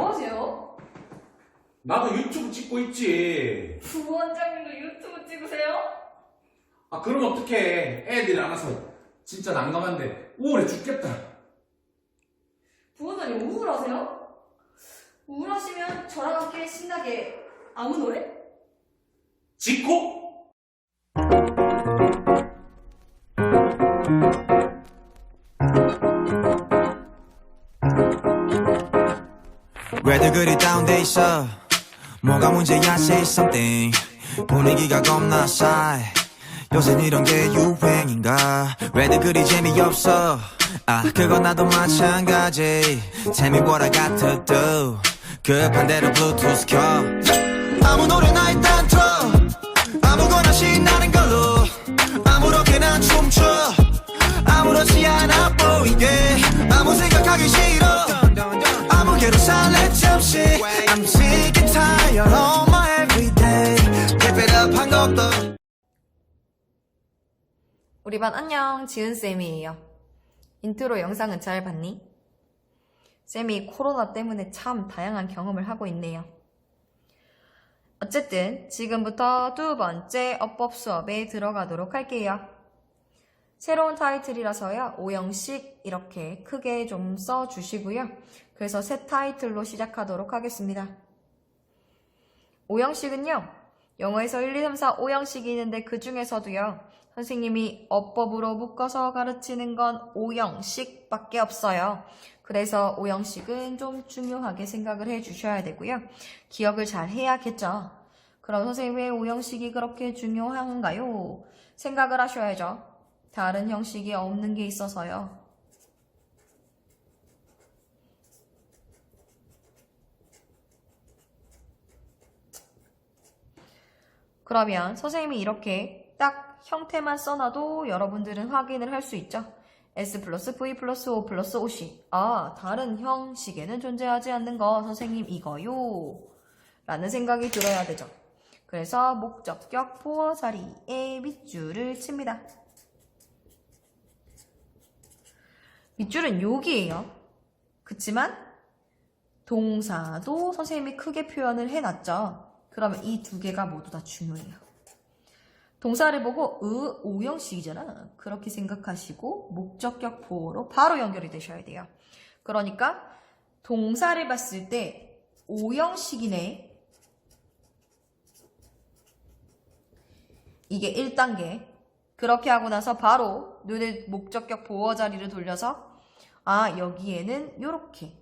뭐 하세요? 나도 유튜브 찍고 있지. 부원장님도 유튜브 찍으세요? 아, 그럼 어떡해. 애들이 안 와서 진짜 난감한데 우울해 죽겠다. 부원장님 우울하세요? 우울하시면 저랑 함께 신나게 아무 노래? 지코? 왜들 그리 다운돼 있어 뭐가 문제야 say something 분위기가 겁나 싸해 요샌 이런 게 유행인가 왜들 그리 재미없어 아 그건 나도 마찬가지 Tell me what I got to do 급한 대로 블루투스 켜 아무 노래나 일단 틀어 아무거나 신나는 걸로 아무렇게나 춤춰 아무렇지 않아 보이게 아무 생각하기 싫어 아무개로 살래 잠시 I'm sick and tired of my everyday Keep it up 한 것도 우리 반 안녕, 지은쌤이에요. 인트로 영상은 잘 봤니? 쌤이 코로나 때문에 참 다양한 경험을 하고 있네요. 어쨌든 지금부터 두 번째 어법 수업에 들어가도록 할게요. 새로운 타이틀이라서요. 오형식 이렇게 크게 좀 써주시고요. 그래서 새 타이틀로 시작하도록 하겠습니다. 오형식은요. 영어에서 1, 2, 3, 4, 5형식이 있는데 그 중에서도요. 선생님이 어법으로 묶어서 가르치는 건 5형식밖에 없어요. 그래서 5형식은 좀 중요하게 생각을 해주셔야 되고요. 기억을 잘 해야겠죠. 그럼 선생님 왜 5형식이 그렇게 중요한가요? 생각을 하셔야죠. 다른 형식이 없는 게 있어서요. 그러면 선생님이 이렇게 딱 형태만 써놔도 여러분들은 확인을 할 수 있죠. S 플러스 V 플러스 O 플러스 OC. 아, 다른 형식에는 존재하지 않는 거 선생님 이거요. 라는 생각이 들어야 되죠. 그래서 목적격 보어 자리에 밑줄을 칩니다. 밑줄은 여기예요. 그치만 동사도 선생님이 크게 표현을 해놨죠. 그러면 이 두 개가 모두 다 중요해요. 동사를 보고 오형식이잖아. 그렇게 생각하시고 목적격 보어로 바로 연결이 되셔야 돼요. 그러니까 동사를 봤을 때 오형식이네. 이게 1단계. 그렇게 하고 나서 바로 눈을 목적격 보어 자리를 돌려서 아 여기에는 이렇게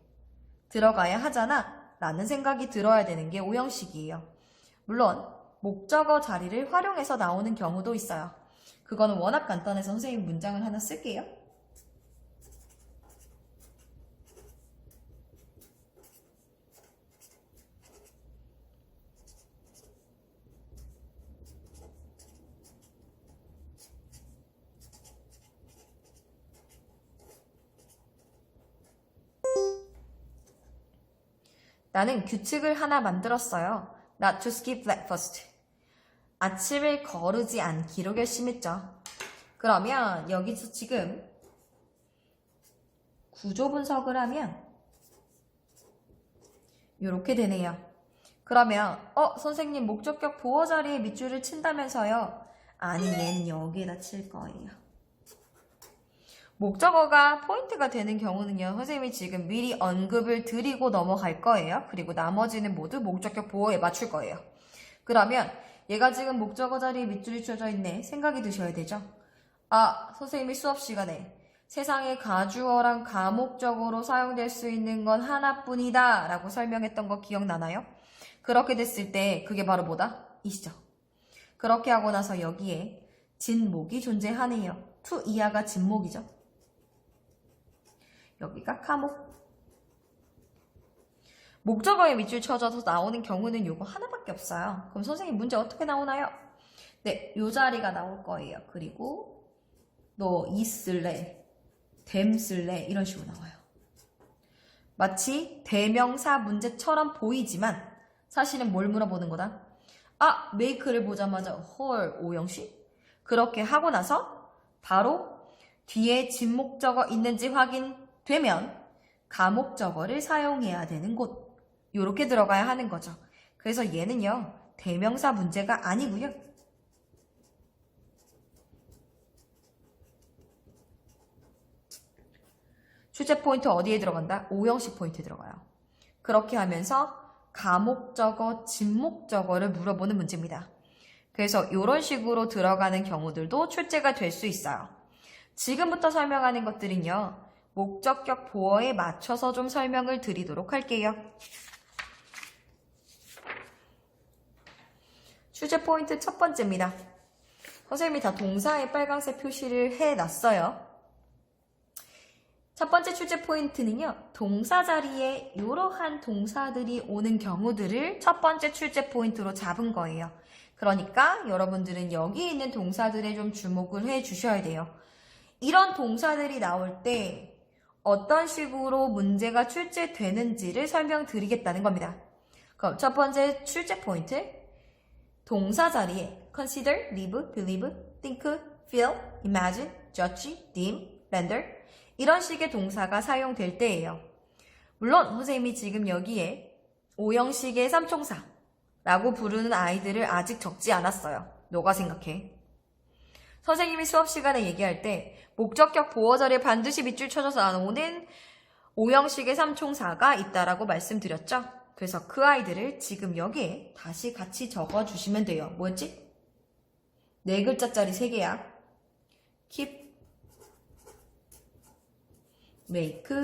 들어가야 하잖아 라는 생각이 들어야 되는 게 오형식이에요. 물론 목적어 자리를 활용해서 나오는 경우도 있어요. 그거는 워낙 간단해서 선생님 문장을 하나 쓸게요. 나는 규칙을 하나 만들었어요. Not to skip breakfast. 아침을 거르지 않기로 결심했죠. 그러면 여기서 지금 구조 분석을 하면 이렇게 되네요. 그러면 선생님 목적격 보어 자리에 밑줄을 친다면서요. 아니 얘는 여기에다 칠 거예요. 목적어가 포인트가 되는 경우는요. 선생님이 지금 미리 언급을 드리고 넘어갈 거예요. 그리고 나머지는 모두 목적격 보어에 맞출 거예요. 그러면 얘가 지금 목적어 자리에 밑줄이 쳐져 있네. 생각이 드셔야 되죠. 아, 선생님이 수업 시간에 세상에 가주어랑 가목적어로 사용될 수 있는 건 하나뿐이다 라고 설명했던 거 기억나나요? 그렇게 됐을 때 그게 바로 뭐다? 이시죠. 그렇게 하고 나서 여기에 진목이 존재하네요. to 이하가 진목이죠. 여기가 가목. 목적어에 밑줄 쳐져서 나오는 경우는 요거 하나밖에 없어요. 그럼 선생님 문제 어떻게 나오나요? 네, 요 자리가 나올 거예요. 그리고 너 있을래, 댐 쓸래 이런 식으로 나와요. 마치 대명사 문제처럼 보이지만 사실은 뭘 물어보는 거다? 아, 메이크를 보자마자 헐, 오형식? 그렇게 하고 나서 바로 뒤에 진목적어 있는지 확인되면 가목적어를 사용해야 되는 곳. 요렇게 들어가야 하는 거죠. 그래서 얘는요, 대명사 문제가 아니고요. 출제 포인트 어디에 들어간다? 오형식 포인트에 들어가요. 그렇게 하면서 가목적어, 진목적어를 물어보는 문제입니다. 그래서 이런 식으로 들어가는 경우들도 출제가 될 수 있어요. 지금부터 설명하는 것들은요, 목적격 보어에 맞춰서 좀 설명을 드리도록 할게요. 출제 포인트 첫 번째입니다. 선생님이 다 동사의 빨간색 표시를 해놨어요. 첫 번째 출제 포인트는요, 동사 자리에 이러한 동사들이 오는 경우들을 첫 번째 출제 포인트로 잡은 거예요. 그러니까 여러분들은 여기 있는 동사들에 좀 주목을 해 주셔야 돼요. 이런 동사들이 나올 때 어떤 식으로 문제가 출제되는지를 설명드리겠다는 겁니다. 그럼 첫 번째 출제 포인트, 동사 자리에 consider, live, believe, think, feel, imagine, judge, deem, render 이런 식의 동사가 사용될 때예요. 물론 선생님이 지금 여기에 오형식의 삼총사라고 부르는 아이들을 아직 적지 않았어요. 너가 생각해. 선생님이 수업 시간에 얘기할 때 목적격 보어 자리에 반드시 밑줄 쳐져서 나오는 오형식의 삼총사가 있다라고 말씀드렸죠. 그래서 그 아이들을 지금 여기에 다시 같이 적어주시면 돼요. 뭐였지? 4글자짜리 3개야. keep, make,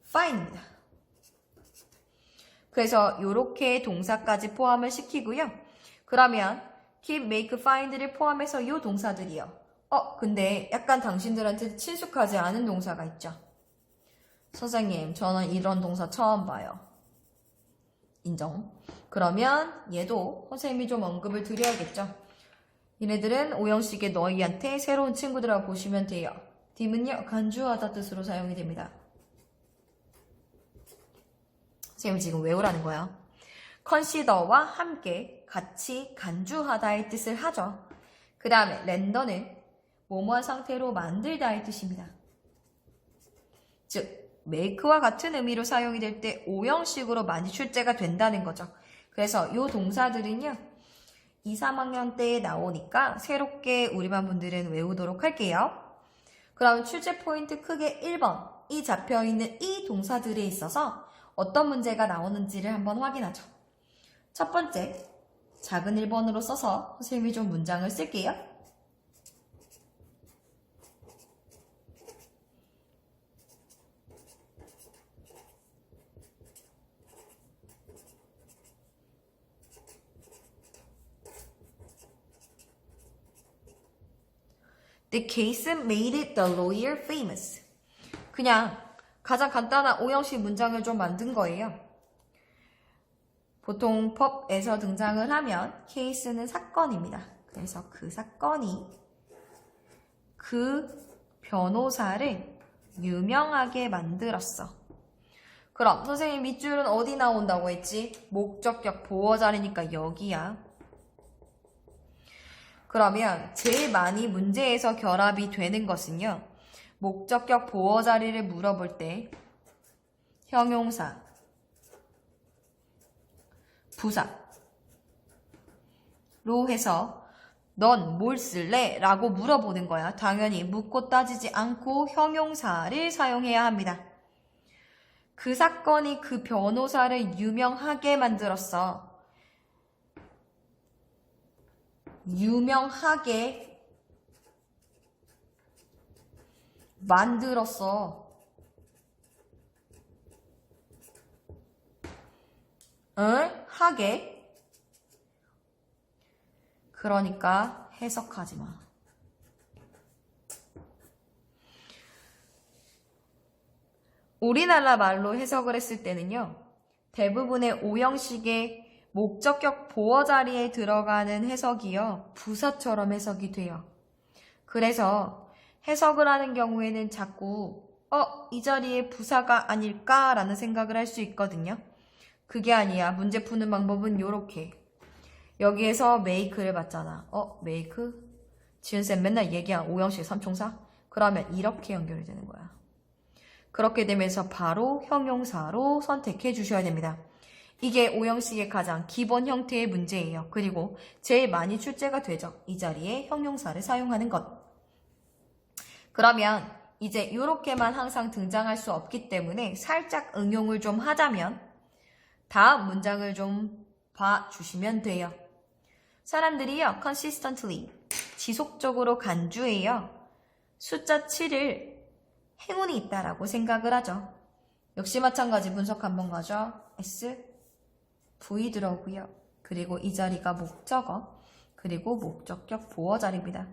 find입니다. 그래서 이렇게 동사까지 포함을 시키고요. 그러면 keep, make, find를 포함해서 이 동사들이요. 근데 약간 당신들한테 친숙하지 않은 동사가 있죠. 선생님, 저는 이런 동사 처음 봐요. 인정. 그러면 얘도 선생님이 좀 언급을 드려야겠죠. 얘네들은 오형식의 너희한테 새로운 친구들이라고 보시면 돼요. 딤은요, 간주하다 뜻으로 사용이 됩니다. 선생님이 지금 외우라는 거야. consider와 함께 같이 간주하다의 뜻을 하죠. 그 다음에 render는 뭐뭐한 상태로 만들다의 뜻입니다. 즉, make와 같은 의미로 사용이 될 때 오형식으로 많이 출제가 된다는 거죠. 그래서 이 동사들은요, 2, 3학년 때에 나오니까 새롭게 우리반 분들은 외우도록 할게요. 그럼 출제 포인트 크게 1번, 이 잡혀있는 이 동사들에 있어서 어떤 문제가 나오는지를 한번 확인하죠. 첫 번째, 작은 1번으로 써서 선생님이 좀 문장을 쓸게요. The case made the lawyer famous. 그냥 가장 간단한 오형식 문장을 좀 만든 거예요. 보통 법에서 등장을 하면 case는 사건입니다. 그래서 그 사건이 그 변호사를 유명하게 만들었어. 그럼 선생님 밑줄은 어디 나온다고 했지? 목적격 보어 자리니까 여기야. 그러면 제일 많이 문제에서 결합이 되는 것은요, 목적격 보어 자리를 물어볼 때 형용사, 부사로 해서 넌 뭘 쓸래? 라고 물어보는 거야. 당연히 묻고 따지지 않고 형용사를 사용해야 합니다. 그 사건이 그 변호사를 유명하게 만들었어. 유명하게 만들었어. 응? 하게. 그러니까 해석하지 마. 우리나라 말로 해석을 했을 때는요, 대부분의 오형식의 목적격 보어 자리에 들어가는 해석이요, 부사처럼 해석이 돼요. 그래서 해석을 하는 경우에는 자꾸 이 자리에 부사가 아닐까라는 생각을 할 수 있거든요. 그게 아니야. 문제 푸는 방법은 요렇게. 여기에서 make를 봤잖아. make? 지은쌤 맨날 얘기한 오형식 삼총사? 그러면 이렇게 연결이 되는 거야. 그렇게 되면서 바로 형용사로 선택해 주셔야 됩니다. 이게 오형식의 가장 기본 형태의 문제예요. 그리고 제일 많이 출제가 되죠. 이 자리에 형용사를 사용하는 것. 그러면 이제 이렇게만 항상 등장할 수 없기 때문에 살짝 응용을 좀 하자면 다음 문장을 좀 봐주시면 돼요. 사람들이요, consistently, 지속적으로 간주해요. 숫자 7을 행운이 있다라고 생각을 하죠. 역시 마찬가지 분석 한번 가죠. S, V 들어오고요. 그리고 이 자리가 목적어, 그리고 목적격 보어 자리입니다.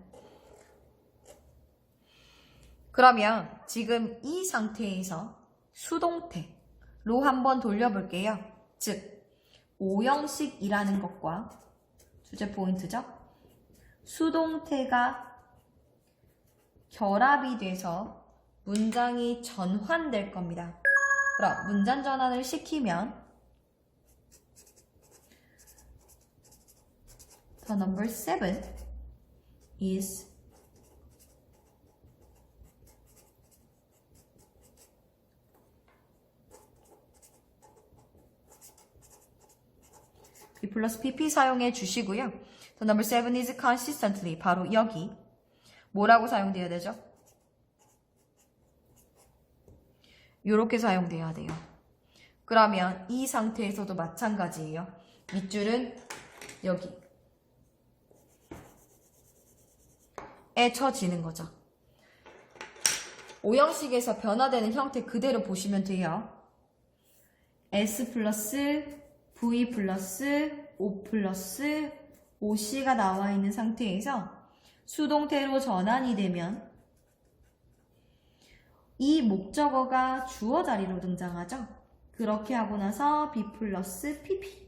그러면 지금 이 상태에서 수동태로 한번 돌려볼게요. 즉, 오형식이라는 것과 주제 포인트죠. 수동태가 결합이 돼서 문장이 전환될 겁니다. 그럼 문장 전환을 시키면 the number 7 is B 플러스 PP 사용해 주시고요. The number 7 is consistently 바로 여기 뭐라고 사용되어야 되죠? 이렇게 사용돼야 돼요. 그러면 이 상태에서도 마찬가지예요. 밑줄은 여기 에 쳐지는 거죠. 오형식에서 변화되는 형태 그대로 보시면 돼요. S 플러스 V 플러스 O 플러스 OC가 나와 있는 상태에서 수동태로 전환이 되면 이 목적어가 주어 자리로 등장하죠. 그렇게 하고 나서 B 플러스 PP.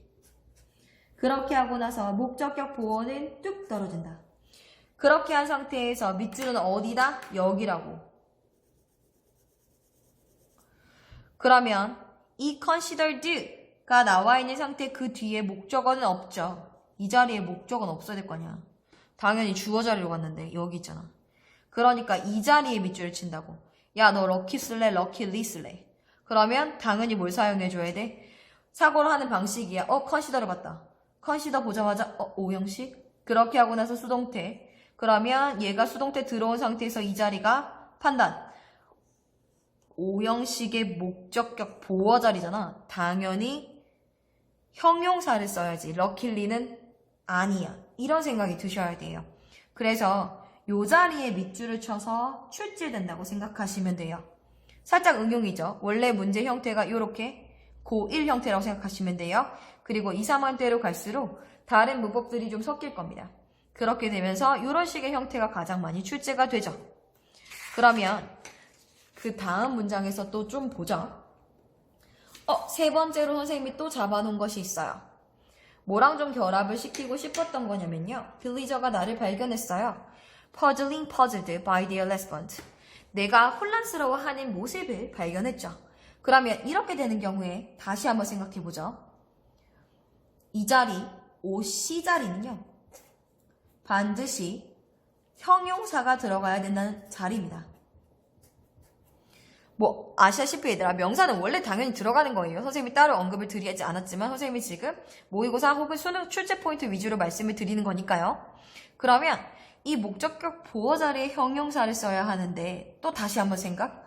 그렇게 하고 나서 목적격 보어는 뚝 떨어진다. 그렇게 한 상태에서 밑줄은 어디다? 여기라고. 그러면 이 considered가 나와 있는 상태 그 뒤에 목적어는 없죠. 이 자리에 목적어는 없어야 될 거 아니야. 당연히 주어 자리로 갔는데 여기 있잖아. 그러니까 이 자리에 밑줄을 친다고. 야, 너 럭키 쓸래? 럭키리 쓸래? 그러면 당연히 뭘 사용해줘야 돼? 사고를 하는 방식이야. 컨시더를 봤다. 컨시더 보자마자 오형식? 그렇게 하고 나서 수동태. 그러면 얘가 수동태 들어온 상태에서 이 자리가 판단. 오형식의 목적격 보어 자리잖아. 당연히 형용사를 써야지. 럭키리는 아니야. 이런 생각이 드셔야 돼요. 그래서 요 자리에 밑줄을 쳐서 출제된다고 생각하시면 돼요. 살짝 응용이죠. 원래 문제 형태가 이렇게 고1 형태라고 생각하시면 돼요. 그리고 2, 3학년대로 갈수록 다른 문법들이 좀 섞일 겁니다. 그렇게 되면서 이런 식의 형태가 가장 많이 출제가 되죠. 그러면 그 다음 문장에서 또 좀 보죠. 세 번째로 선생님이 또 잡아놓은 것이 있어요. 뭐랑 좀 결합을 시키고 싶었던 거냐면요. 빌리저가 나를 발견했어요. Puzzling puzzled by their respond. 내가 혼란스러워하는 모습을 발견했죠. 그러면 이렇게 되는 경우에 다시 한번 생각해보죠. 이 자리, OC 자리는요. 반드시 형용사가 들어가야 된다는 자리입니다. 뭐 아시다시피 얘들아, 명사는 원래 당연히 들어가는 거예요. 선생님이 따로 언급을 드리지 않았지만 선생님이 지금 모의고사 혹은 수능 출제 포인트 위주로 말씀을 드리는 거니까요. 그러면 이 목적격 보어 자리에 형용사를 써야 하는데 또 다시 한번 생각.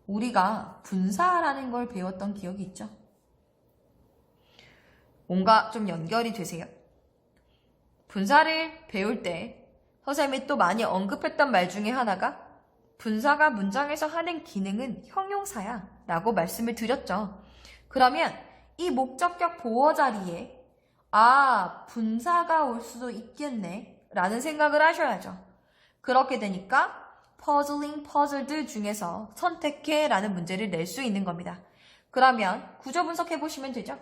우리가 분사라는 걸 배웠던 기억이 있죠? 뭔가 좀 연결이 되세요? 분사를 배울 때 선생님이 또 많이 언급했던 말 중에 하나가 분사가 문장에서 하는 기능은 형용사야 라고 말씀을 드렸죠. 그러면 이 목적격 보어 자리에 분사가 올 수도 있겠네 라는 생각을 하셔야죠. 그렇게 되니까 puzzling, puzzled 중에서 선택해 라는 문제를 낼 수 있는 겁니다. 그러면 구조 분석해 보시면 되죠.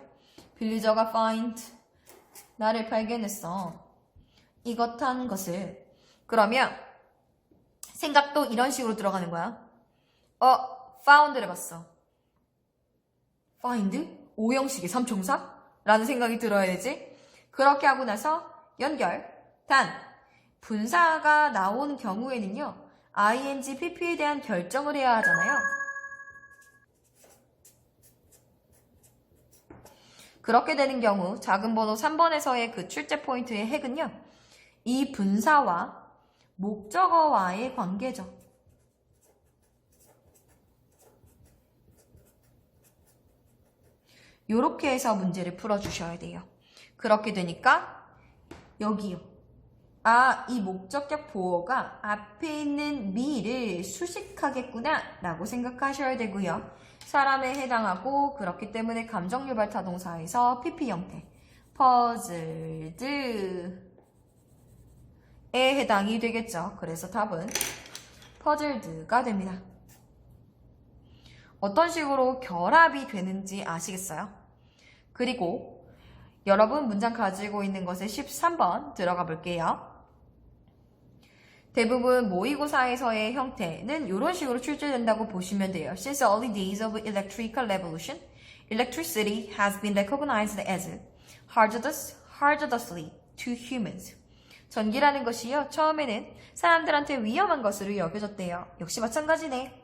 빌리저가 find, 나를 발견했어. 이것한 것을. 그러면 생각도 이런 식으로 들어가는 거야. found를 봤어. find? 오형식의 삼총사? 라는 생각이 들어야 되지. 그렇게 하고 나서 연결. 단, 분사가 나오는 경우에는요. ing, pp에 대한 결정을 해야 하잖아요. 그렇게 되는 경우 작은 번호 3번에서의 그 출제 포인트의 핵은요. 이 분사와 목적어와의 관계죠. 요렇게 해서 문제를 풀어주셔야 돼요. 그렇게 되니까 여기요. 이 목적격 보어가 앞에 있는 me를 수식하겠구나 라고 생각하셔야 되고요. 사람에 해당하고 그렇기 때문에 감정유발 타동사에서 PP 형태 puzzled에 해당이 되겠죠. 그래서 답은 puzzled가 됩니다. 어떤 식으로 결합이 되는지 아시겠어요? 그리고 여러분 문장 가지고 있는 것에 13번 들어가 볼게요. 대부분 모의고사에서의 형태는 이런 식으로 출제된다고 보시면 돼요. Since the early days of electrical revolution, electricity has been recognized as hazardous to humans. 전기라는 것이요. 처음에는 사람들한테 위험한 것으로 여겨졌대요. 역시 마찬가지네.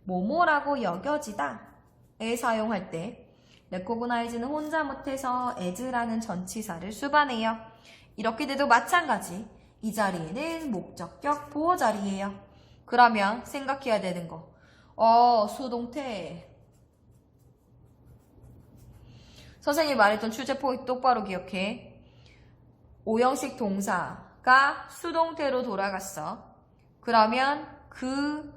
뭐뭐라고 여겨지다에 사용할 때 recognize는 혼자 못해서 as라는 전치사를 수반해요. 이렇게 돼도 마찬가지. 이 자리에는 목적격 보호 자리예요. 그러면 생각해야 되는 거. 수동태. 선생님이 말했던 출제 포인트 똑바로 기억해. 오형식 동사가 수동태로 돌아갔어. 그러면 그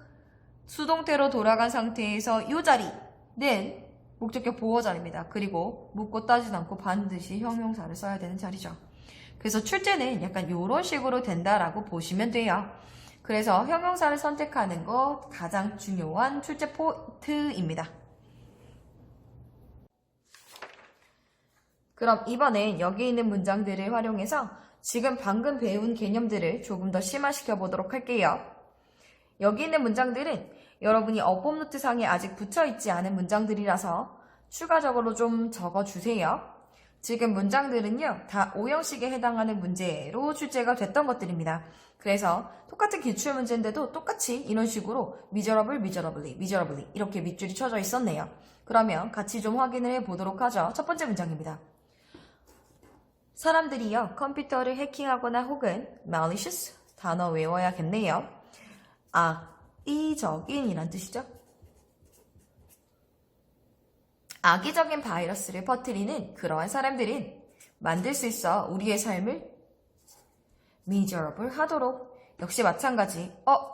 수동태로 돌아간 상태에서 이 자리는 목적격 보호 자리입니다. 그리고 묻고 따지지 않고 반드시 형용사를 써야 되는 자리죠. 그래서 출제는 약간 이런 식으로 된다라고 보시면 돼요. 그래서 형용사를 선택하는 거 가장 중요한 출제 포인트입니다. 그럼 이번엔 여기 있는 문장들을 활용해서 지금 방금 배운 개념들을 조금 더 심화시켜 보도록 할게요. 여기 있는 문장들은 여러분이 어법 노트상에 아직 붙여있지 않은 문장들이라서 추가적으로 좀 적어주세요. 지금 문장들은요, 다 오형식에 해당하는 문제로 출제가 됐던 것들입니다. 그래서 똑같은 기출문제인데도 똑같이 이런 식으로 miserably 이렇게 밑줄이 쳐져 있었네요. 그러면 같이 좀 확인을 해보도록 하죠. 첫 번째 문장입니다. 사람들이요, 컴퓨터를 해킹하거나 혹은 malicious 단어 외워야겠네요. 악의적인 이란 뜻이죠. 악의적인 바이러스를 퍼뜨리는 그러한 사람들은 만들 수 있어 우리의 삶을 miserable 하도록. 역시 마찬가지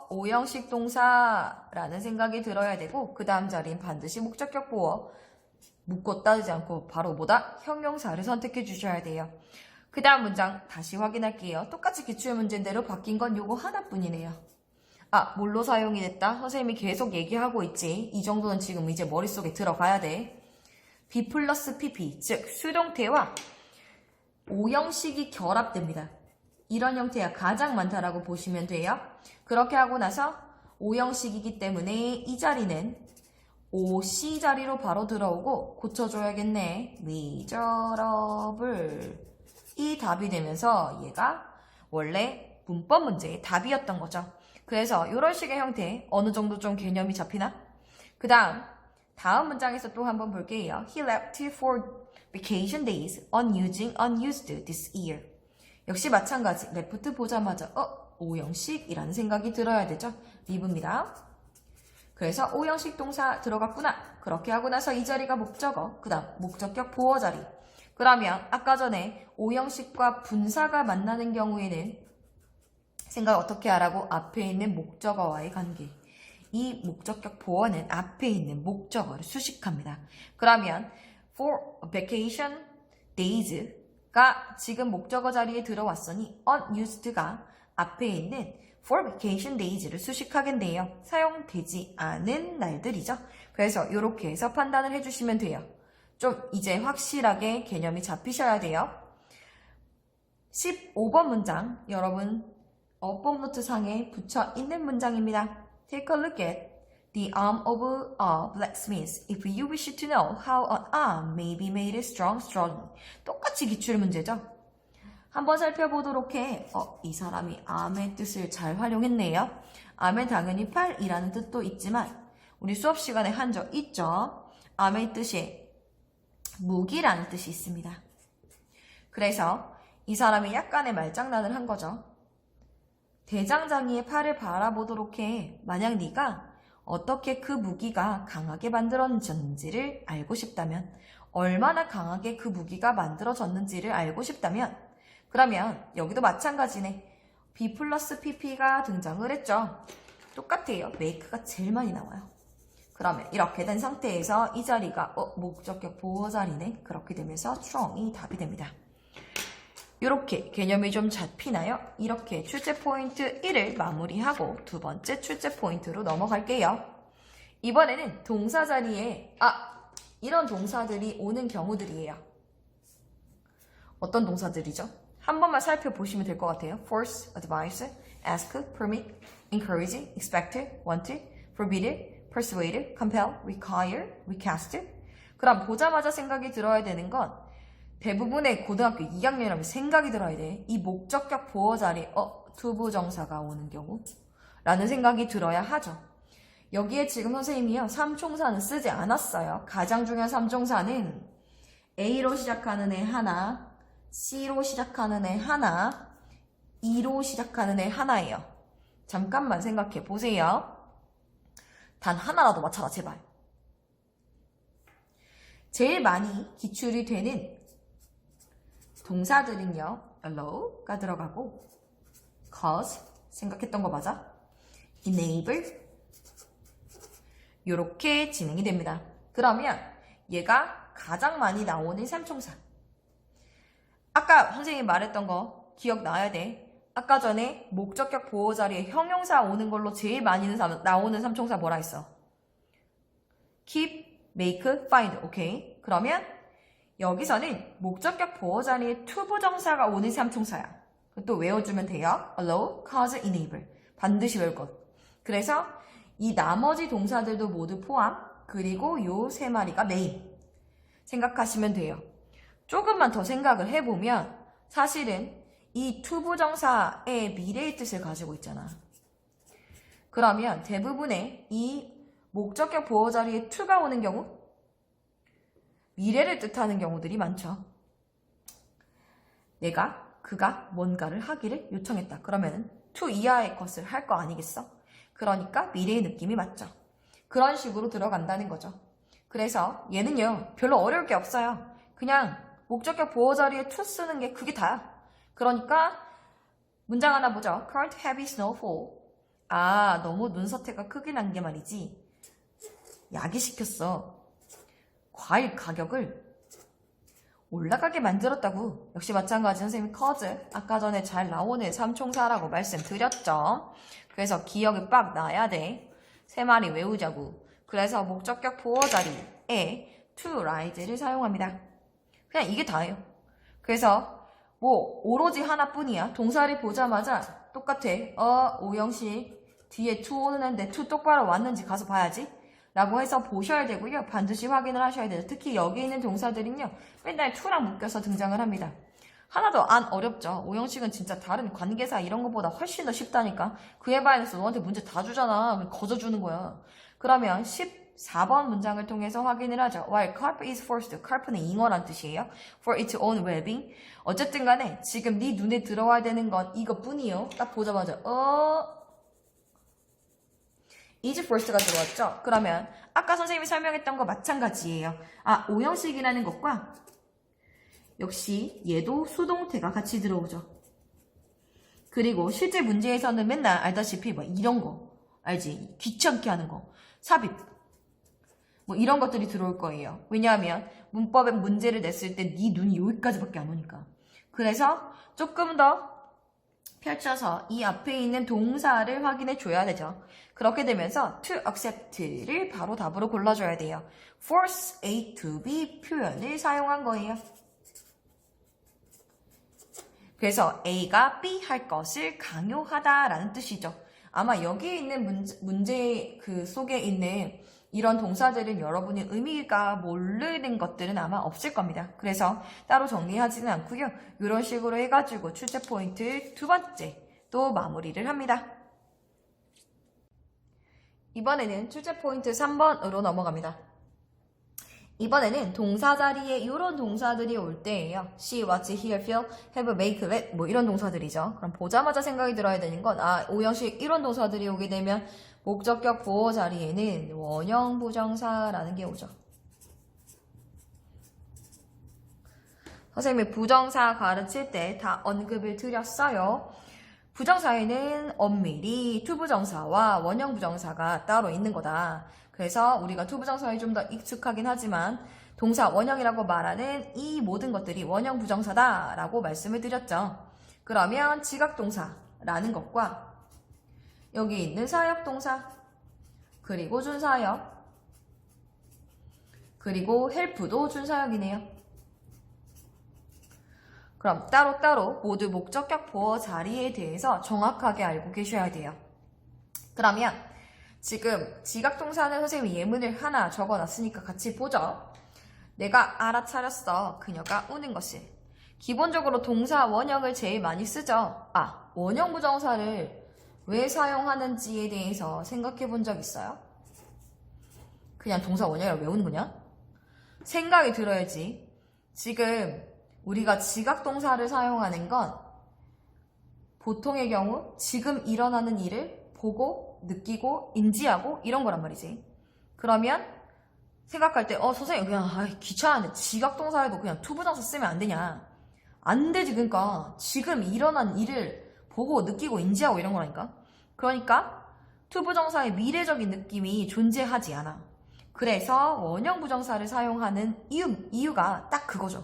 오형식 동사라는 생각이 들어야 되고 그 다음 자리는 반드시 목적격 보어 묻고 따지지 않고 바로 형용사를 선택해 주셔야 돼요. 그 다음 문장 다시 확인할게요. 똑같이 기출문제대로 바뀐 건 요거 하나뿐이네요. 뭘로 사용이 됐다? 선생님이 계속 얘기하고 있지. 이 정도는 지금 이제 머릿속에 들어가야 돼. B 플러스 PP, 즉 수동태와 오형식이 결합됩니다. 이런 형태가 가장 많다라고 보시면 돼요. 그렇게 하고 나서 오형식이기 때문에 이 자리는 OC 자리로 바로 들어오고 고쳐줘야겠네. miserable 이 답이 되면서 얘가 원래 문법 문제의 답이었던 거죠. 그래서 이런 식의 형태 어느 정도 좀 개념이 잡히나? 그 다음 문장에서 또 한번 볼게요. He left for vacation days unused this year. 역시 마찬가지. left 보자마자 오형식이라는 생각이 들어야 되죠. 리브입니다. 그래서 오형식 동사 들어갔구나. 그렇게 하고 나서 이 자리가 목적어, 그 다음 목적격 보어 자리. 그러면 아까 전에 오형식과 분사가 만나는 경우에는 생각 어떻게 하라고? 앞에 있는 목적어와의 관계. 이 목적격 보어는 앞에 있는 목적어를 수식합니다. 그러면 for vacation days가 지금 목적어 자리에 들어왔으니 unused가 앞에 있는 for vacation days를 수식하겠네요. 사용되지 않은 날들이죠. 그래서 이렇게 해서 판단을 해주시면 돼요. 좀 이제 확실하게 개념이 잡히셔야 돼요. 15번 문장 여러분 어법 노트 상에 붙여 있는 문장입니다. Take a look at the arm of a blacksmith if you wish to know how an arm may be made strong. 똑같이 기출 문제죠. 한번 살펴보도록 해. 이 사람이 arm의 뜻을 잘 활용했네요. arm은 당연히 팔이라는 뜻도 있지만 우리 수업 시간에 한 적 있죠. arm의 뜻이 무기라는 뜻이 있습니다. 그래서 이 사람이 약간의 말장난을 한 거죠. 대장장이의 팔을 바라보도록 해. 만약 네가 어떻게 그 무기가 강하게 만들어졌는지를 알고 싶다면, 얼마나 강하게 그 무기가 만들어졌는지를 알고 싶다면, 그러면 여기도 마찬가지네. B 플러스 PP가 등장을 했죠. 똑같아요. make가 제일 많이 나와요. 그러면 이렇게 된 상태에서 이 자리가 목적격 보호 자리네. 그렇게 되면서 strong이 답이 됩니다. 이렇게 개념이 좀 잡히나요? 이렇게 출제 포인트 1을 마무리하고 두 번째 출제 포인트로 넘어갈게요. 이번에는 동사 자리에 이런 동사들이 오는 경우들이에요. 어떤 동사들이죠? 한 번만 살펴보시면 될 것 같아요. force, advise, ask, permit, encourage, expect, want, forbid, persuade, compel, require, request. 그럼 보자마자 생각이 들어야 되는 건 대부분의 고등학교 2학년이라면 생각이 들어야 돼. 이 목적격 보호 자리에 투부정사가 오는 경우 라는 생각이 들어야 하죠. 여기에 지금 선생님이요. 삼총사는 쓰지 않았어요. 가장 중요한 삼총사는 A로 시작하는 애 하나, C로 시작하는 애 하나, E로 시작하는 애 하나예요. 잠깐만 생각해 보세요. 단 하나라도 맞춰라 제발. 제일 많이 기출이 되는 동사들은요. allow가 들어가고 cause 생각했던 거 맞아? enable 요렇게 진행이 됩니다. 그러면 얘가 가장 많이 나오는 삼총사. 아까 선생님이 말했던 거 기억나야 돼. 아까 전에 목적격 보호 자리에 형용사 오는 걸로 제일 많이 나오는 삼총사 뭐라 했어? keep, make, find. 오케이. 그러면 여기서는 목적격 보호 자리에 투부정사가 오는 삼총사야. 또 외워주면 돼요. allow, cause, enable. 반드시 외울 것. 그래서 이 나머지 동사들도 모두 포함. 그리고 요 세 마리가 메인. 생각하시면 돼요. 조금만 더 생각을 해보면 사실은 이 투부정사의 미래의 뜻을 가지고 있잖아. 그러면 대부분의 이 목적격 보호 자리에 to가 오는 경우 미래를 뜻하는 경우들이 많죠. 그가 뭔가를 하기를 요청했다. 그러면 to 이하의 것을 할 거 아니겠어? 그러니까 미래의 느낌이 맞죠. 그런 식으로 들어간다는 거죠. 그래서 얘는요. 별로 어려울 게 없어요. 그냥 목적격 보호 자리에 to 쓰는 게 그게 다야. 그러니까 문장 하나 보죠. Current heavy snowfall. 너무 눈서태가 크게 난 게 말이지. 야기시켰어. 과일 가격을 올라가게 만들었다고. 역시 마찬가지 선생님이 cause 아까 전에 잘 나오는 삼총사라고 말씀드렸죠. 그래서 기억이 빡 나야 돼. 세 마리 외우자고. 그래서 목적격 보호 자리에 to rise를 사용합니다. 그냥 이게 다예요. 그래서 오로지 하나뿐이야. 동사를 보자마자 똑같아. 오영식 뒤에 to 오는데 to 똑바로 왔는지 가서 봐야지. 라고 해서 보셔야 되고요. 반드시 확인을 하셔야 돼요. 특히 여기 있는 동사들은요. 맨날 to랑 묶여서 등장을 합니다. 하나도 안 어렵죠. 오영식은 진짜 다른 관계사 이런 것보다 훨씬 더 쉽다니까. 그에 반해서 너한테 문제 다 주잖아. 거저주는 거야. 그러면 14번 문장을 통해서 확인을 하죠. While carp is forced. carp는 잉어란 뜻이에요. For its own well-being. 어쨌든 간에 지금 네 눈에 들어와야 되는 건 이것뿐이요. 딱 보자마자 is forced가 들어왔죠? 그러면 아까 선생님이 설명했던 거 마찬가지예요. 오형식이라는 것과 역시 얘도 수동태가 같이 들어오죠. 그리고 실제 문제에서는 맨날 알다시피 이런 거 알지? 귀찮게 하는 거 삽입 이런 것들이 들어올 거예요. 왜냐하면 문법에 문제를 냈을 때 네 눈이 여기까지밖에 안 오니까. 그래서 조금 더 펼쳐서 이 앞에 있는 동사를 확인해 줘야 되죠. 그렇게 되면서 to accept를 바로 답으로 골라줘야 돼요. force A to B 표현을 사용한 거예요. 그래서 A가 B 할 것을 강요하다라는 뜻이죠. 아마 여기 있는 문제 그 속에 있는 이런 동사들은 여러분이 의미가 모르는 것들은 아마 없을 겁니다. 그래서 따로 정리하지는 않고요. 이런 식으로 해가지고 출제 포인트 두 번째 또 마무리를 합니다. 이번에는 출제 포인트 3번으로 넘어갑니다. 이번에는 동사 자리에 이런 동사들이 올 때예요. see, watch, hear, feel, have, make, let 뭐 이런 동사들이죠. 그럼 보자마자 생각이 들어야 되는 건 오형식 이런 동사들이 오게 되면 목적격 보호 자리에는 원형 부정사라는 게 오죠. 선생님이 부정사 가르칠 때 다 언급을 드렸어요. 부정사에는 엄밀히 투부정사와 원형 부정사가 따로 있는 거다. 그래서 우리가 투부정사에 좀 더 익숙하긴 하지만 동사 원형이라고 말하는 이 모든 것들이 원형 부정사다 라고 말씀을 드렸죠. 그러면 지각동사라는 것과 여기 있는 사역동사 그리고 준사역 그리고 헬프도 준사역이네요. 그럼 따로따로 모두 목적격 보어 자리에 대해서 정확하게 알고 계셔야 돼요. 그러면 지금 지각동사는 선생님이 예문을 하나 적어놨으니까 같이 보죠. 내가 알아차렸어. 그녀가 우는 것을. 기본적으로 동사 원형을 제일 많이 쓰죠. 원형 부정사를 왜 사용하는지에 대해서 생각해 본 적 있어요? 그냥 동사 원형이라고 외우는 거냐? 생각이 들어야지. 지금 우리가 지각동사를 사용하는 건 보통의 경우 지금 일어나는 일을 보고 느끼고 인지하고 이런 거란 말이지. 그러면 생각할 때 선생님 그냥 귀찮은데 지각동사에도 그냥 투부정사 쓰면 안 되냐. 안 되지. 그러니까 지금 일어난 일을 보고 느끼고 인지하고 이런 거라니까. 그러니까 투부정사의 미래적인 느낌이 존재하지 않아. 그래서 원형 부정사를 사용하는 이유가 딱 그거죠.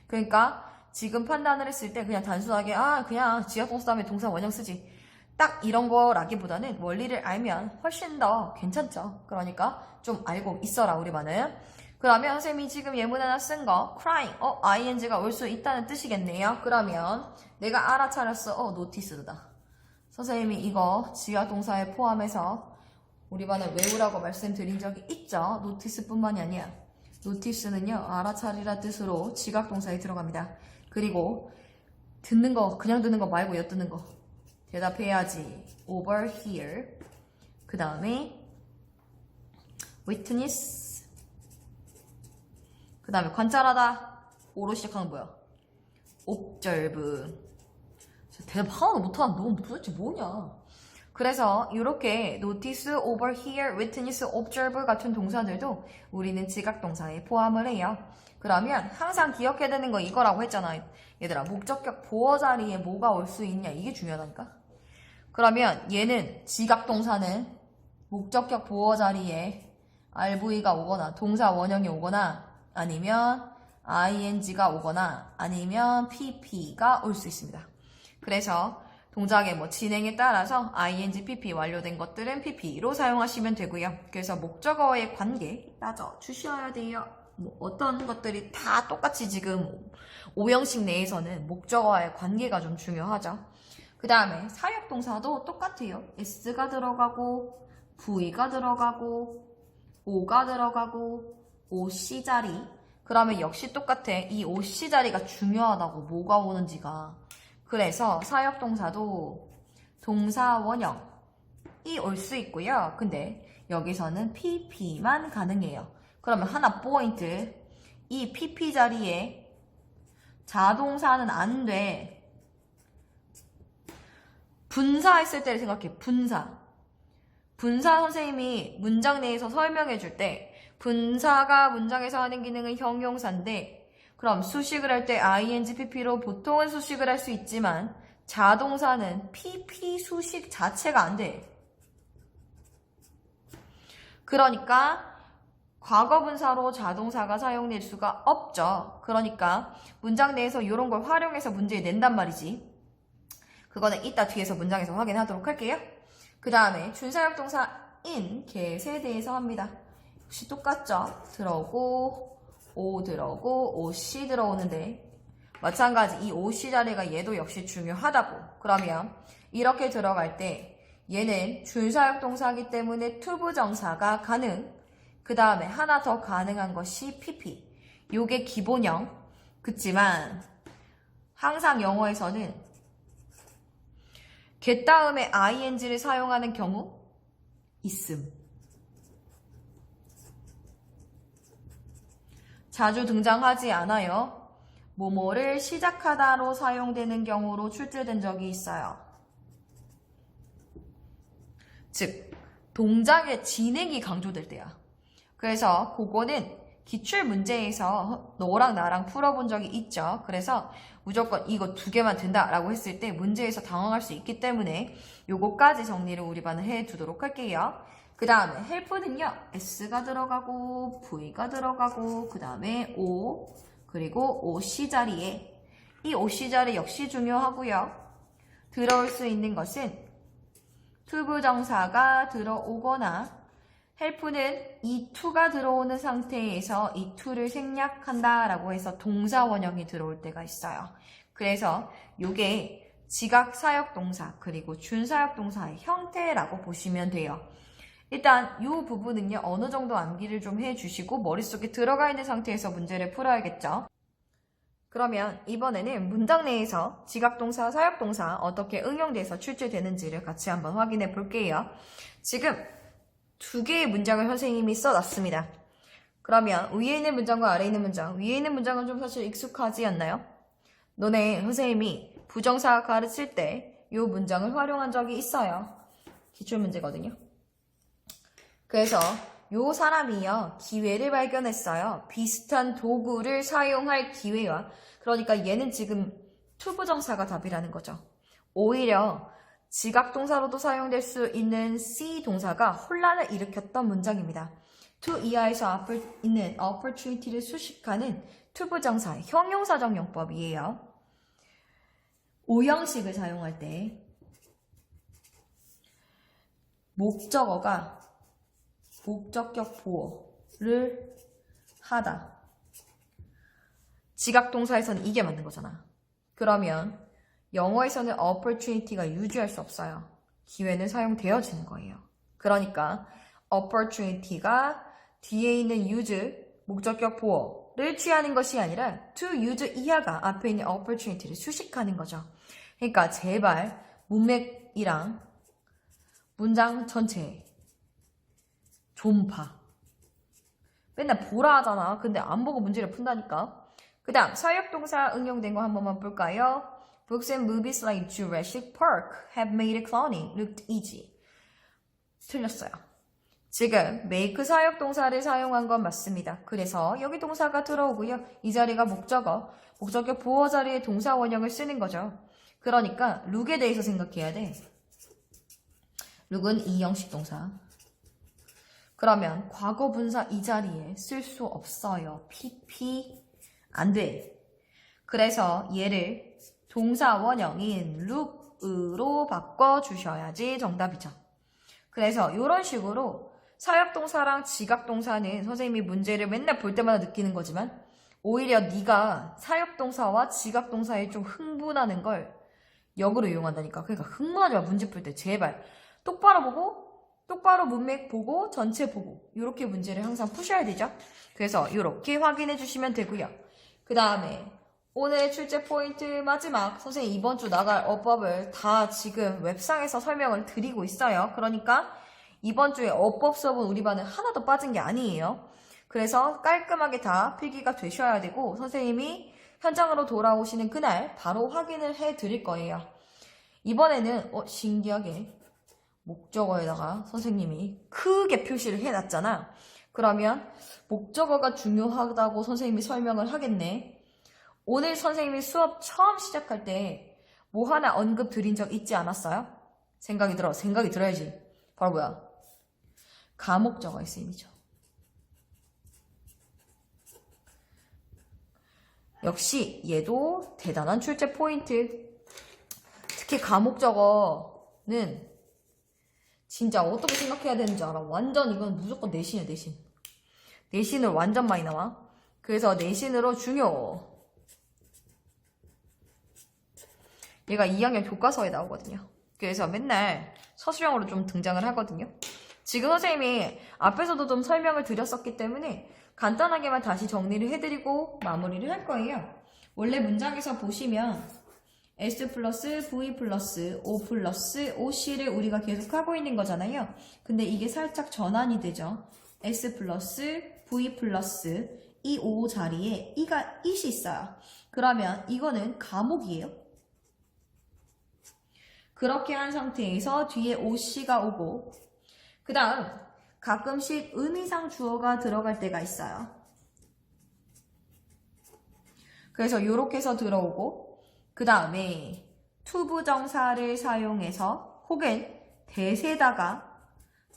그러니까 지금 판단을 했을 때 그냥 단순하게 그냥 지각동사 다음에 동사 원형 쓰지. 딱 이런 거라기보다는 원리를 알면 훨씬 더 괜찮죠. 그러니까 좀 알고 있어라 우리만은. 그러면 선생님이 지금 예문 하나 쓴 거 crying, ing가 올 수 있다는 뜻이겠네요. 그러면 내가 알아차렸어. 노티스다. 선생님이 이거 지각동사에 포함해서 우리 반에 외우라고 말씀드린 적이 있죠. 노티스뿐만이 아니야. 노티스는요, 알아차리라 뜻으로 지각동사에 들어갑니다. 그리고 듣는 거, 그냥 듣는 거 말고 엿듣는 거 대답해야지. overhear. 그 다음에 witness. 그 다음에 관찰하다. 오로 시작하는 뭐야? observe. 대답 하나도 못하는데 너 도대체 뭐냐? 그래서 이렇게 notice, overhear, witness, observe 같은 동사들도 우리는 지각동사에 포함을 해요. 그러면 항상 기억해야 되는 거 이거라고 했잖아요. 얘들아, 목적격 보어 자리에 뭐가 올 수 있냐, 이게 중요하다니까. 그러면 얘는 지각동사는 목적격 보어 자리에 RV가 오거나 동사 원형이 오거나 아니면 ing가 오거나 아니면 pp가 올 수 있습니다. 그래서 동작의 진행에 따라서 ing, pp 완료된 것들은 pp로 사용하시면 되고요. 그래서 목적어의 관계 따져 주셔야 돼요. 어떤 것들이 다 똑같이 지금 오형식 내에서는 목적어와의 관계가 좀 중요하죠. 그 다음에 사역동사도 똑같아요. s가 들어가고 v가 들어가고 o가 들어가고 oc 자리. 그러면 역시 똑같아. 이 oc 자리가 중요하다고. 뭐가 오는지가. 그래서 사역동사도 동사 원형이 올 수 있고요. 근데 여기서는 pp만 가능해요. 그러면 하나 포인트. 이 pp 자리에 자동사는 안 돼. 분사했을 때를 생각해. 분사 선생님이 문장 내에서 설명해 줄 때 분사가 문장에서 하는 기능은 형용사인데 그럼 수식을 할 때 ing, pp로 보통은 수식을 할 수 있지만 자동사는 pp 수식 자체가 안 돼. 그러니까 과거분사로 자동사가 사용될 수가 없죠. 그러니까 문장 내에서 이런 걸 활용해서 문제를 낸단 말이지. 그거는 이따 뒤에서 문장에서 확인하도록 할게요. 그 다음에 준사역동사인 get에 대해서 합니다. 역시 똑같죠. 들어오고 o 들어오고 oc 들어오는데 마찬가지 이 oc 자리가 얘도 역시 중요하다고. 그러면 이렇게 들어갈 때 얘는 준사역동사이기 때문에 투부정사가 가능. 그 다음에 하나 더 가능한 것이 pp. 요게 기본형. 그치만 항상 영어에서는 get 다음에 ing를 사용하는 경우 있음. 자주 등장하지 않아요. 뭐뭐를 시작하다로 사용되는 경우로 출제된 적이 있어요. 즉, 동작의 진행이 강조될 때야. 그래서 그거는 기출 문제에서 너랑 나랑 풀어본 적이 있죠. 그래서 무조건 이거 2개만 된다라고 했을 때 문제에서 당황할 수 있기 때문에 요거까지 정리를 우리 반은 해두도록 할게요. 그 다음에 help는요. S가 들어가고 V가 들어가고 그 다음에 O 그리고 OC 자리에 이 OC 자리 역시 중요하고요. 들어올 수 있는 것은 투부정사가 들어오거나 help는 이 to가 들어오는 상태에서 이 to를 생략한다라고 해서 동사 원형이 들어올 때가 있어요. 그래서 요게 지각 사역동사 그리고 준사역동사의 형태라고 보시면 돼요. 일단 이 부분은요. 어느 정도 암기를 좀 해주시고 머릿속에 들어가 있는 상태에서 문제를 풀어야겠죠. 그러면 이번에는 문장 내에서 지각동사, 사역동사 어떻게 응용돼서 출제되는지를 같이 한번 확인해 볼게요. 지금 2개의 문장을 선생님이 써놨습니다. 그러면 위에 있는 문장과 아래에 있는 문장, 위에 있는 문장은 좀 사실 익숙하지 않나요? 너네 선생님이 부정사 가르칠 때 이 문장을 활용한 적이 있어요. 기출문제거든요. 그래서 요 사람이요. 기회를 발견했어요. 비슷한 도구를 사용할 기회와 그러니까 얘는 지금 투부정사가 답이라는 거죠. 오히려 지각동사로도 사용될 수 있는 C 동사가 혼란을 일으켰던 문장입니다. to 이하에서 앞을 있는 opportunity를 수식하는 투부정사의 형용사적 용법이에요. 오형식을 사용할 때 목적어가 목적격 보어를 하다. 지각동사에서는 이게 맞는 거잖아. 그러면 영어에서는 opportunity가 유지할 수 없어요. 기회는 사용되어지는 거예요. 그러니까 opportunity가 뒤에 있는 use, 목적격 보어를 취하는 것이 아니라 to use 이하가 앞에 있는 opportunity를 수식하는 거죠. 그러니까 제발 문맥이랑 문장 전체 좀 봐. 맨날 보라 하잖아. 근데 안 보고 문제를 푼다니까. 그 다음 사역동사 응용된 거 한 번만 볼까요? Books and movies like Jurassic Park have made cloning look easy. 틀렸어요. 지금 make 사역동사를 사용한 건 맞습니다. 그래서 여기 동사가 들어오고요. 이 자리가 목적어, 목적격 보어 자리에 동사 원형을 쓰는 거죠. 그러니까 look에 대해서 생각해야 돼. look은 이형식 동사. 그러면 과거 분사 이 자리에 쓸 수 없어요. PP 안 돼. 그래서 얘를 동사 원형인 look으로 바꿔주셔야지 정답이죠. 그래서 이런 식으로 사역동사랑 지각동사는 선생님이 문제를 맨날 볼 때마다 느끼는 거지만 오히려 네가 사역동사와 지각동사에 좀 흥분하는 걸 역으로 이용한다니까. 그러니까 흥분하지 마. 문제 풀 때 제발 똑바로 보고 똑바로 문맥 보고 전체 보고 이렇게 문제를 항상 푸셔야 되죠. 그래서 이렇게 확인해 주시면 되고요. 그 다음에 오늘 출제 포인트 마지막 선생님 이번 주 나갈 어법을 다 지금 웹상에서 설명을 드리고 있어요. 그러니까 이번 주에 어법 수업은 우리 반은 하나도 빠진 게 아니에요. 그래서 깔끔하게 다 필기가 되셔야 되고 선생님이 현장으로 돌아오시는 그날 바로 확인을 해 드릴 거예요. 이번에는 신기하게 목적어에다가 선생님이 크게 표시를 해놨잖아. 그러면 목적어가 중요하다고 선생님이 설명을 하겠네. 오늘 선생님이 수업 처음 시작할 때 뭐 하나 언급 드린 적 있지 않았어요? 생각이 들어야지. 바로 뭐야? 가목적어의 쓰임이죠. 역시 얘도 대단한 출제 포인트. 특히 가목적어는 진짜 어떻게 생각해야 되는지 알아. 완전 이건 무조건 내신이야, 내신. 내신을 완전 많이 나와. 그래서 내신으로 중요. 얘가 2학년 교과서에 나오거든요. 그래서 맨날 서술형으로 좀 등장을 하거든요. 지금 선생님이 앞에서도 좀 설명을 드렸었기 때문에 간단하게만 다시 정리를 해드리고 마무리를 할 거예요. 원래 문장에서 보시면 S 플러스 V 플러스 O 플러스 OC를 우리가 계속 하고 있는 거잖아요. 근데 이게 살짝 전환이 되죠. S 플러스 V 플러스 이 오 자리에 it이 있어요. 그러면 이거는 과목이에요. 그렇게 한 상태에서 뒤에 오씨가 오고 그 다음 가끔씩 의미상 주어가 들어갈 때가 있어요. 그래서 요렇게 해서 들어오고 그 다음에 투부정사를 사용해서 혹은 대세다가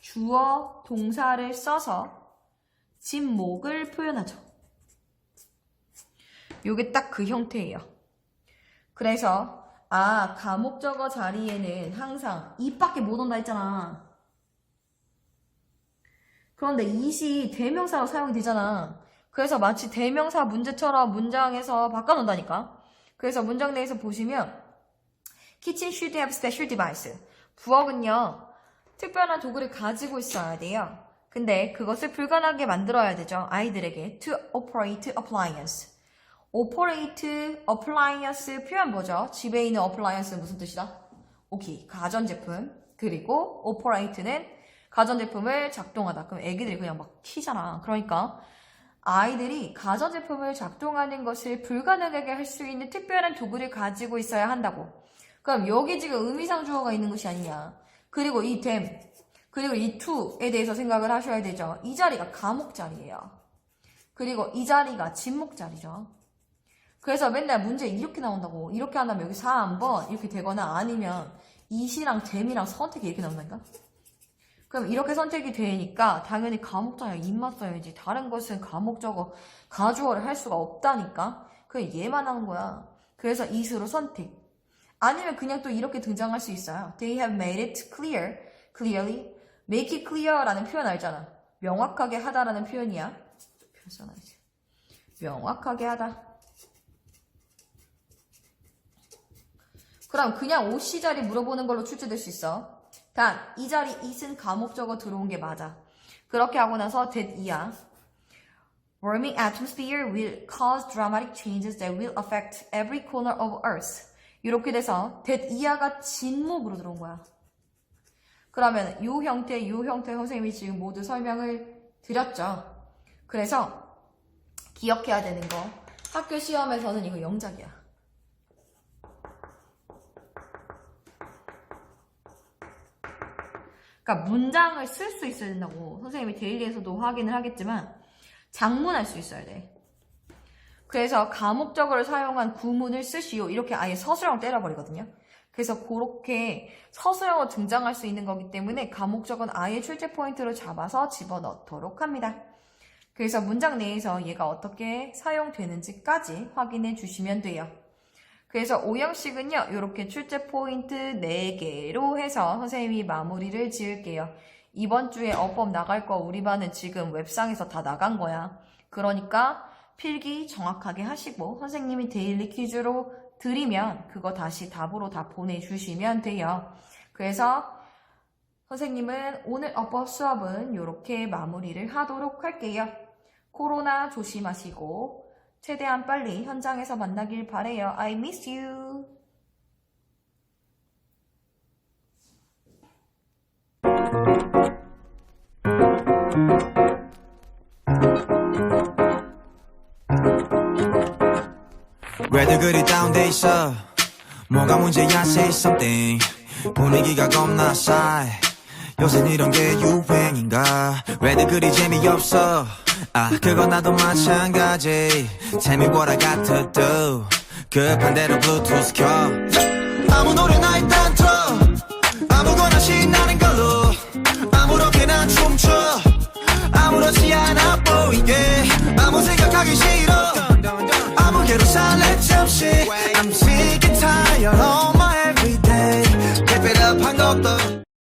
주어 동사를 써서 진목을 표현하죠. 요게 딱 그 형태예요. 그래서 가목적어 자리에는 항상 it밖에 못 온다 했잖아. 그런데 it이 대명사로 사용이 되잖아. 그래서 마치 대명사 문제처럼 문장에서 바꿔놓는다니까. 그래서 문장 내에서 보시면 Kitchen should have special device. 부엌은요, 특별한 도구를 가지고 있어야 돼요. 근데 그것을 불가능하게 만들어야 되죠. 아이들에게. To operate appliance. operate appliance 표현 뭐죠? 집에 있는 appliance는 무슨 뜻이다? 오케이. 가전제품. 그리고 operate는 가전제품을 작동하다. 그럼 애기들이 그냥 막 키잖아. 그러니까 아이들이 가전제품을 작동하는 것을 불가능하게 할 수 있는 특별한 도구를 가지고 있어야 한다고. 그럼 여기 지금 의미상 주어가 있는 것이 아니냐. 그리고 이 them, 그리고 이 to에 대해서 생각을 하셔야 되죠. 이 자리가 과목 자리예요. 그리고 이 자리가 진목 자리죠. 그래서 맨날 문제 이렇게 나온다고. 이렇게 한다면 여기 4 한번 이렇게 되거나 아니면 it이랑 them이랑 선택이 이렇게 나온다니까? 그럼 이렇게 선택이 되니까 당연히 과목자야 it만 써야지. 다른 것은 과목적어 가주어를 할 수가 없다니까. 그냥 얘만 하는 거야. 그래서 it으로 선택. 아니면 그냥 또 이렇게 등장할 수 있어요. They have made it clear, clearly. make it clear라는 표현 알잖아. 명확하게 하다라는 표현이야. 표현 써놔야지. 명확하게 하다. 그럼 그냥 OC 자리 물어보는 걸로 출제될 수 있어. 단, 이 자리 it은 과목적어 들어온 게 맞아. 그렇게 하고 나서 that 이야. Warming atmosphere will cause dramatic changes that will affect every corner of Earth. 이렇게 돼서 that 이하가 진목으로 들어온 거야. 그러면 요 형태 선생님이 지금 모두 설명을 드렸죠. 그래서 기억해야 되는 거. 학교 시험에서는 이거 영작이야. 그러니까 문장을 쓸 수 있어야 된다고. 선생님이 데일리에서도 확인을 하겠지만 장문할 수 있어야 돼. 그래서 가목적어를 사용한 구문을 쓰시오. 이렇게 아예 서술형 때려버리거든요. 그래서 그렇게 서술형으로 등장할 수 있는 거기 때문에 가목적어는 아예 출제 포인트로 잡아서 집어넣도록 합니다. 그래서 문장 내에서 얘가 어떻게 사용되는지까지 확인해 주시면 돼요. 그래서 5형식은요. 이렇게 출제 포인트 4개로 해서 선생님이 마무리를 지을게요. 이번 주에 어법 나갈 거 우리 반은 지금 웹상에서 다 나간 거야. 그러니까 필기 정확하게 하시고 선생님이 데일리 퀴즈로 드리면 그거 다시 답으로 다 보내주시면 돼요. 그래서 선생님은 오늘 어법 수업은 이렇게 마무리를 하도록 할게요. 코로나 조심하시고 최대한 빨리 현장에서 만나길 바래요. I miss you. 왜들 그리 다운돼 있어 뭐가 문제야 say something 분위기가 겁나 싸해 요새 이런 게 유행인가 왜들 그리 재미없어 그건 나도 마찬가지 Tell me what I got to do 급한 대로 블루투스 켜 아무 노래나 일단 틀어 아무거나 신나는 걸로 아무렇게나 춤춰 아무렇지 않아 보이게 아무 생각하기 싫어 아무개로 살래 잠시 I'm sick and tired of my everyday Keep it up 한 것도